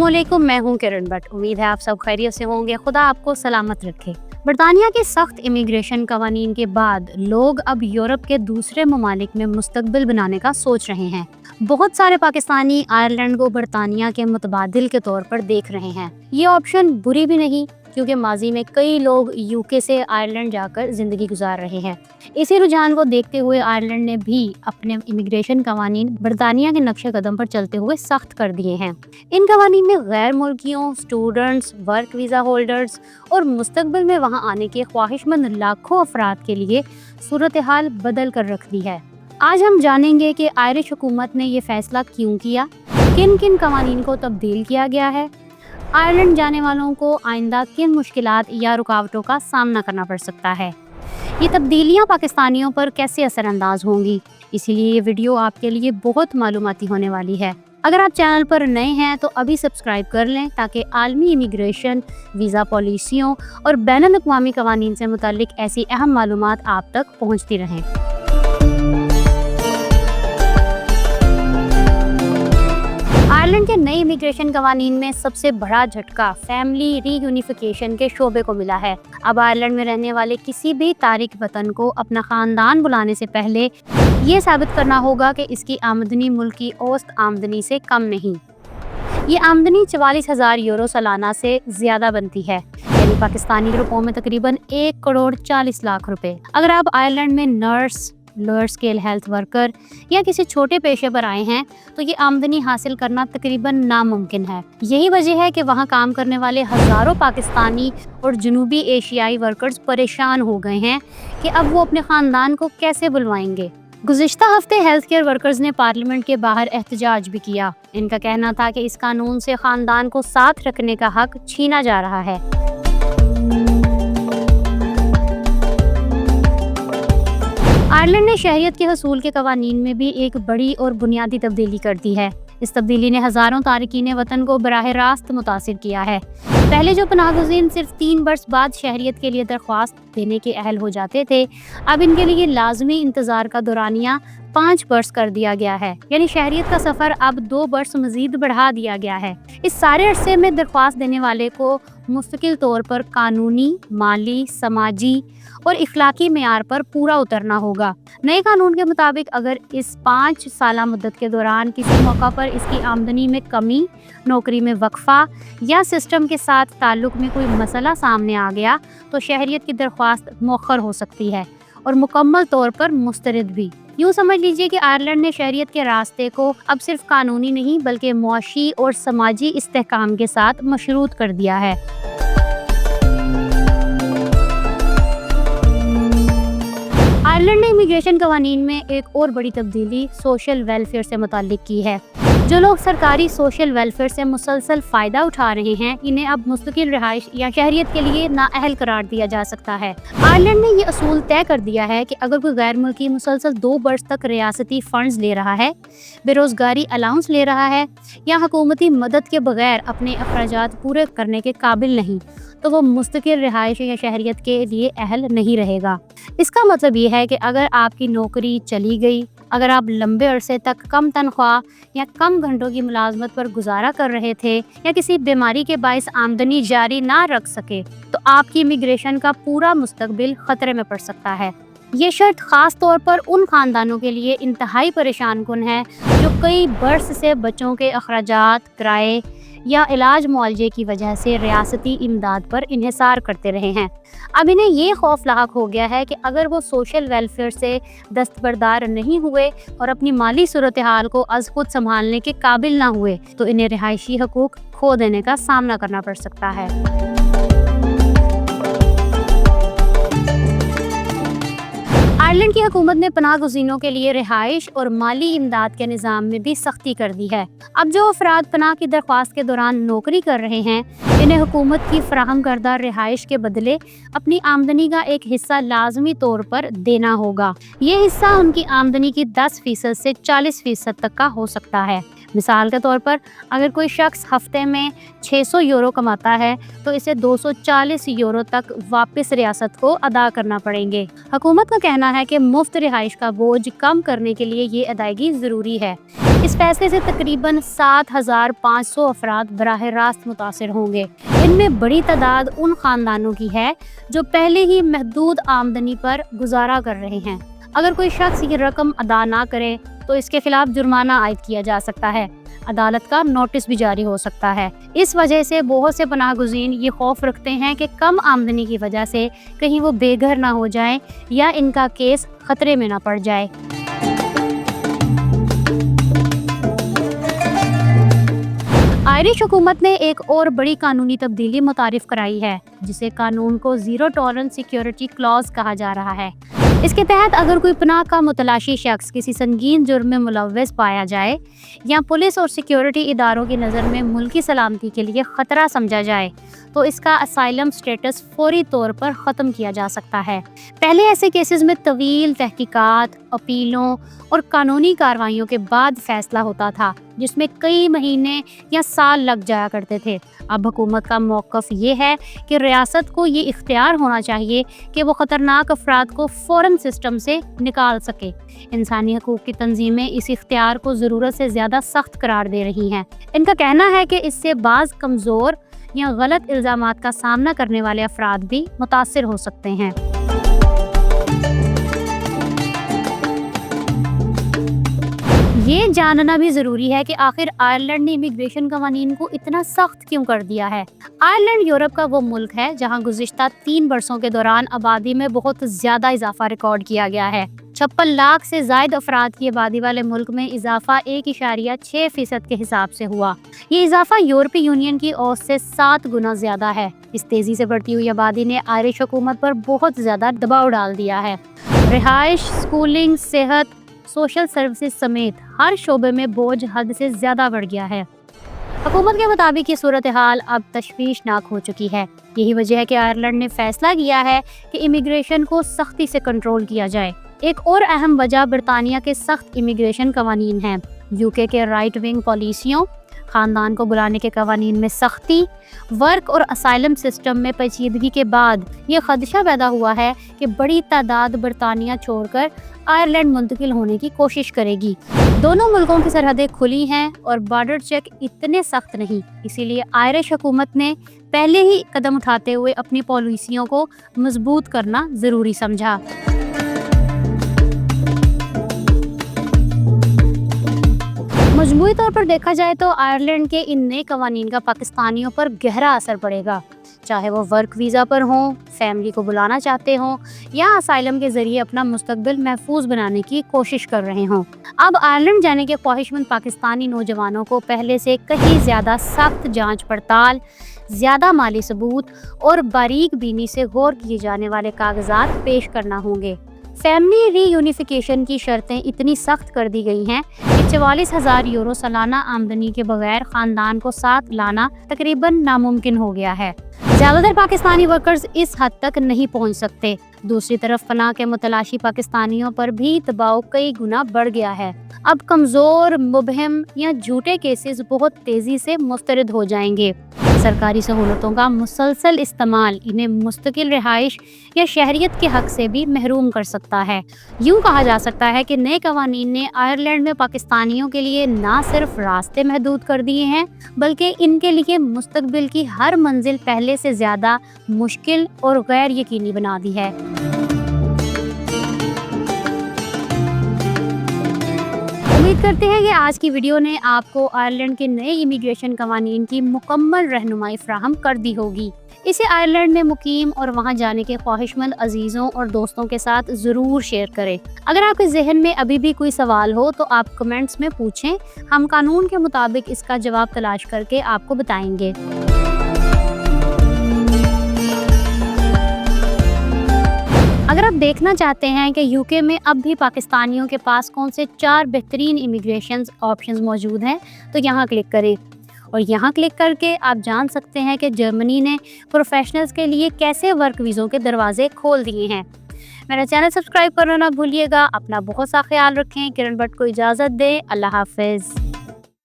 अस्सलामुअलैकुम, मैं हूं किरण भट्ट। उम्मीद है आप सब खैरियत से होंगे। खुदा आपको सलामत रखे। बरतानिया के सख्त इमिग्रेशन कवानीन के बाद लोग अब यूरोप के दूसरे ममालिक में मुस्तकबिल बनाने का सोच रहे हैं। बहुत सारे पाकिस्तानी आयरलैंड को बरतानिया के मुतबादिल के तौर पर देख रहे हैं। ये ऑप्शन बुरी भी नहीं, क्योंकि माजी में कई लोग यूके से आयरलैंड जाकर जिंदगी गुजार रहे हैं। इसी रुझान को देखते हुए आयरलैंड ने भी अपने इमिग्रेशन कवानीन बरतानिया के नक्शे कदम पर चलते हुए सख्त कर दिए हैं। इन कवानीन में गैर मुल्कियों, स्टूडेंट्स, वर्क वीज़ा होल्डर्स और मुस्तकबिल में वहाँ आने के ख्वाहिशमंद लाखों अफराद के लिए सूरत हाल बदल कर रख दी है। आज हम जानेंगे कि आयरिश हुकूमत ने ये फैसला क्यों किया, किन किन कवानीन को तब्दील किया गया है, आयरलैंड जाने वालों को आइंदा किन मुश्किलात या रुकावटों का सामना करना पड़ सकता है, ये तब्दीलियां पाकिस्तानियों पर कैसे असरअंदाज होंगी। इसीलिए ये वीडियो आपके लिए बहुत मालूमाती होने वाली है। अगर आप चैनल पर नए हैं तो अभी सब्सक्राइब कर लें, ताकि आलमी इमिग्रेशन, वीज़ा पॉलिसियों और बैनुल-अक़वामी कवानीन से मुताल्लिक ऐसी अहम मालूमात आप तक पहुँचती रहें। आयरलैंड के नए इमिग्रेशन कवानीन में सबसे बड़ा झटका फैमिली रीयूनिफिकेशन के शोबे को मिला है। अब आयरलैंड में रहने वाले किसी भी तारिक वतन को अपना खानदान बुलाने से पहले ये साबित करना होगा कि इसकी आमदनी मुल्क की औसत आमदनी से कम नहीं। ये आमदनी 44,000 यूरो सालाना से ज्यादा बनती है, यानी पाकिस्तानी रुपयों में तकरीबन 1,40,00,000 रुपए। अगर आप आयरलैंड में nurse, lower scale health worker या किसी छोटे पेशे पर आए हैं तो ये आमदनी हासिल करना तकरीबन नामुमकिन है। यही वजह है कि वहाँ काम करने वाले हज़ारों पाकिस्तानी और जनूबी एशियाई वर्कर्स परेशान हो गए हैं कि अब वो अपने ख़ानदान को कैसे बुलवाएंगे। गुज़िश्ता हफ्ते हेल्थ केयर वर्कर्स ने पार्लियामेंट के बाहर एहतजाज भी किया। इनका कहना था कि इस कानून से ख़ानदान को साथ रखने का हक छीना जा रहा है। आयरलैंड ने शहरियत के हसूल के कवानीन में भी एक बड़ी और बुनियादी तब्दीली कर दी है। इस तब्दीली ने हज़ारों तारकीन वतन को बराह रास्त मुतासिर किया है। पहले जो पनाहगज़ीन सिर्फ 3 बरस बाद शहरियत के लिए दरख्वास्त देने के अहल हो जाते थे, अब इनके लिए लाजमी इंतज़ार का दौरानिया 5 बरस कर दिया गया है, यानी शहरियत का सफ़र अब 2 बरस मज़ीद बढ़ा दिया गया है। इस सारे अरसे में दरख्वास्त देने वाले को मुस्तकिल तौर पर कानूनी, माली, समाजी और इखलाकी मेयार पर पूरा उतरना होगा। नए कानून के मुताबिक अगर इस 5 साला मुद्दत के दौरान किसी मौका पर इसकी आमदनी में कमी, नौकरी में वक्फा या सिस्टम के साथ ताल्लुक़ में कोई मसला सामने आ गया तो शहरियत की दरख्वास्त मौखर हो सकती है और मुकम्मल तौर पर मुस्तरद भी। यूँ समझ लीजिए कि आयरलैंड ने शहरियत के रास्ते को अब सिर्फ कानूनी नहीं बल्कि मुआशी और समाजी इस्तेहकाम के साथ मशरूत कर दिया है। आयरलैंड ने इमिग्रेशन कवानीन में एक और बड़ी तब्दीली सोशल वेलफेयर से मुताल्लिक की है। जो लोग सरकारी सोशल वेलफेयर से मुसलसल फ़ायदा उठा रहे हैं, इन्हें अब मुस्तकिल रिहाइश या शहरियत के लिए नाअहल करार दिया जा सकता है। आयरलैंड ने ये असूल तय कर दिया है कि अगर कोई गैर मुल्की मुसलसल 2 बरस तक रियासती फ़ंड्स ले रहा है, बेरोज़गारी अलाउंस ले रहा है या हुकूमती मदद के बगैर अपने अखराजात पूरे करने के काबिल नहीं, तो वो मुस्तकिल रिहाइश या शहरियत के लिए अहल नहीं रहेगा। इसका मतलब ये है कि अगर आपकी नौकरी चली गई, अगर आप लंबे अरसे तक कम तनख्वाह या कम घंटों की मुलाजमत पर गुजारा कर रहे थे या किसी बीमारी के बायस आमदनी जारी ना रख सके, तो आपकी इमिग्रेशन का पूरा मुस्तकबिल खतरे में पड़ सकता है। ये शर्त ख़ास तौर पर उन ख़ानदानों के लिए इंतहाई परेशान कुन है जो कई बरस से बच्चों के अखराजात, किराए या इलाज मुआवजे की वजह से रियासती इमदाद पर इन्हिसार करते रहे हैं। अब इन्हें ये खौफ लाक हो गया है कि अगर वो सोशल वेलफेयर से दस्तबरदार नहीं हुए और अपनी माली सूरत हाल को अज़ खुद संभालने के काबिल ना हुए, तो इन्हें रिहायशी हकूक़ खो देने का सामना करना पड़ सकता है। आयरलैंड की हुकूमत ने पनाहगज़ीनों के लिए रिहाइश और माली इमदाद के निज़ाम में भी सख्ती कर दी है। अब जो अफराद पनाह की दरख्वास्त के दौरान नौकरी कर रहे हैं, इन्हें हुकूमत की फराहम करदा रिहाइश के बदले अपनी आमदनी का एक हिस्सा लाजमी तौर पर देना होगा। ये हिस्सा उनकी आमदनी की 10% से 40% तक का हो सकता है। मिसाल के तौर पर अगर कोई शख्स हफ्ते में 600 यूरो कमाता है तो इसे 240 यूरो तक वापस रियासत को अदा करना पड़ेंगे। हुकूमत का कहना है कि मुफ्त रिहाइश का बोझ कम करने के लिए ये अदायगी ज़रूरी है। इस फैसले से तकरीबन 7,500 अफराद बराह रास्त मुतासिर होंगे। इनमें बड़ी तादाद उन खानदानों की है जो पहले ही महदूद आमदनी पर गुजारा कर रहे हैं। अगर कोई शख्स ये रकम अदा ना करे तो इसके खिलाफ जुर्माना आयद किया जा सकता है। अदालत का नोटिस भी जारी हो सकता है। इस वजह से बहुत से पनाहगुज़ीन ये खौफ रखते हैं कि कम आमदनी की वजह से कहीं वो बेघर ना हो जाएं या इनका केस खतरे में ना पड़ जाए। आयरिश हुकूमत ने एक और बड़ी कानूनी तब्दीली मुतारिफ कराई है, जिसे कानून को ज़ीरो टॉलरेंस सिक्योरिटी क्लॉज कहा जा रहा है। इसके तहत अगर कोई पनाह का मुतलाशी शख्स किसी संगीन जुर्म में मुलव्वस पाया जाए या पुलिस और सिक्योरिटी इदारों की नज़र में मुल्की सलामती के लिए ख़तरा समझा जाए तो इसका असाइलम स्टेटस फौरी तौर पर ख़त्म किया जा सकता है। पहले ऐसे केसेस में तवील तहकीकात, अपीलों और कानूनी कार्रवाइयों के बाद फैसला होता था, जिसमें कई महीने या साल लग जाया करते थे। अब हुकूमत का मौक़िफ़ ये है कि रियासत को ये इख्तियार होना चाहिए कि वो ख़तरनाक अफराद को फ़ौरन सिस्टम से निकाल सके। इंसानी हकूक़ की तंजीमें इस इख्तियार को ज़रूरत से ज़्यादा सख्त करार दे रही हैं। इनका कहना है कि इससे बाज़ कमज़ोर या गलत इल्ज़ामात का सामना करने वाले अफराद भी मुतासिर हो सकते हैं। ये जानना भी ज़रूरी है कि आखिर आयरलैंड ने इमिग्रेशन कवानीन को इतना सख्त क्यों कर दिया है। आयरलैंड यूरोप का वो मुल्क है जहाँ गुज़िश्ता 3 बरसों के दौरान आबादी में बहुत ज़्यादा इजाफा रिकॉर्ड किया गया है। 56 लाख से ज़ायद अफराद की आबादी वाले मुल्क में इजाफा 1.6% के हिसाब से हुआ। ये इजाफा यूरोपीय यूनियन की औसत से 7 गुना ज़्यादा है। इस तेज़ी से बढ़ती हुई आबादी ने आयरिश हुकूमत पर बहुत ज़्यादा दबाव डाल दिया है। रिहाइश, स्कूलिंग, सेहत, सोशल सर्विसेज समेत हर शोबे में बोझ हद से ज़्यादा बढ़ गया है। हुकूमत के मुताबिक ये सूरत हाल अब तशवीशनाक हो चुकी है। यही वजह है कि आयरलैंड ने फैसला किया है कि इमिग्रेशन को सख्ती से कंट्रोल किया जाए। एक और अहम वजह बरतानिया के सख्त इमिग्रेशन कवानीन हैं। यूके के राइट विंग पॉलिसियों, ख़ानदान को बुलाने के कवानीन में सख्ती, वर्क और असाइलम सिस्टम में पेचीदगी के बाद ये खदशा पैदा हुआ है कि बड़ी तादाद बरतानिया छोड़कर आयरलैंड मुंतकिल होने की कोशिश करेगी। दोनों मुल्कों की सरहदें खुली हैं और बॉर्डर चेक इतने सख्त नहीं, इसीलिए आयरिश हुकूमत ने पहले ही कदम उठाते हुए अपनी पॉलिसियों को मजबूत करना ज़रूरी समझा। मजमूई तौर पर देखा जाए तो आयरलैंड के इन नए कवानीन का पाकिस्तानियों पर गहरा असर पड़ेगा, चाहे वो वर्क वीज़ा पर हों, फैमिली को बुलाना चाहते हों या असाइलम के ज़रिए अपना मुस्तकबिल महफूज बनाने की कोशिश कर रहे हों। अब आयरलैंड जाने के ख्वाहिशमंद पाकिस्तानी नौजवानों को पहले से कहीं ज़्यादा सख्त जांच पड़ताल, ज़्यादा माली सबूत और बारीक बीनी से गौर किए जाने वाले कागजात पेश करना होंगे। फैमिली रीयूनिफिकेशन की शर्तें इतनी सख्त कर दी गई हैं कि 44,000 यूरो सालाना आमदनी के बगैर ख़ानदान को साथ लाना तकरीबन नामुमकिन हो गया है। ज़्यादातर पाकिस्तानी वर्कर्स इस हद तक नहीं पहुंच सकते। दूसरी तरफ पनाह के मुतलाशी पाकिस्तानियों पर भी दबाव कई गुना बढ़ गया है। अब कमज़ोर, मुबहम या झूठे केसेस बहुत तेज़ी से मुस्तरद हो जाएंगे। सरकारी सहूलतों का मुसलसल इस्तेमाल इन्हें मुस्तकिल रिहाइश या शहरियत के हक से भी महरूम कर सकता है। यूँ कहा जा सकता है कि नए कवानीन ने आयरलैंड में पाकिस्तानियों के लिए ना सिर्फ रास्ते महदूद कर दिए हैं, बल्कि इनके लिए मुस्तकबिल की हर मंजिल पहले से ज़्यादा मुश्किल और गैर यकीनी बना दी है। उम्मीद करते हैं कि आज की वीडियो ने आपको आयरलैंड के नए इमिग्रेशन कवानीन की मुकम्मल रहनुमाई फ्राहम कर दी होगी। इसे आयरलैंड में मुकीम और वहां जाने के ख्वाहिशमंद अजीज़ों और दोस्तों के साथ ज़रूर शेयर करें। अगर आपके जहन में अभी भी कोई सवाल हो तो आप कमेंट्स में पूछें, हम कानून के मुताबिक इसका जवाब तलाश करके आपको बताएंगे। अगर आप देखना चाहते हैं कि यूके में अब भी पाकिस्तानियों के पास कौन से 4 बेहतरीन इमिग्रेशन ऑप्शंस मौजूद हैं, तो यहाँ क्लिक करें और यहाँ क्लिक करके आप जान सकते हैं कि जर्मनी ने प्रोफेशनल्स के लिए कैसे वर्क वीज़ों के दरवाजे खोल दिए हैं। मेरा चैनल सब्सक्राइब करना ना भूलिएगा। अपना बहुत सा ख्याल रखें। किरण भट्ट को इजाज़त दें। अल्लाह हाफिज़।